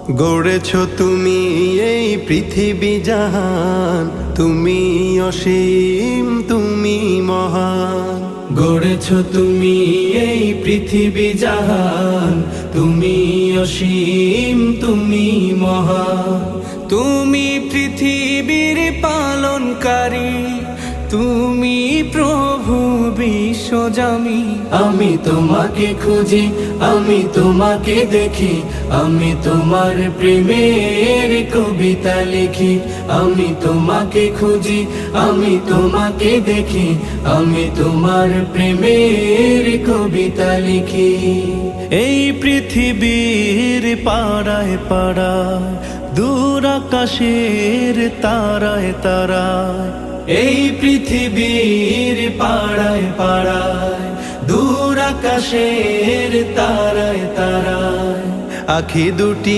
গড়েছ তুমি এই পৃথিবী জাহান, তুমি অসীম তুমি মহান। গড়েছ তুমি এই পৃথিবী জাহান, তুমি অসীম তুমি মহান। তুমি পৃথিবীর পালনকারী, তুমি প্রভু বিশ্বজামি। আমি তোমাকে খুঁজি, আমি তোমাকে দেখি, আমি তোমার প্রেমের কবিতা লিখি। আমি তোমাকে খুঁজি, আমি তোমাকে দেখি, আমি তোমার প্রেমের কবিতা লিখি। এই পৃথিবীর পাড়ায় পাড়ায়, দূর আকাশের তারায় তারায়, এই পৃথিবীর পাড়ায় পাড়ায়, দূর আকাশের তারায় তারায়, আখি দুটি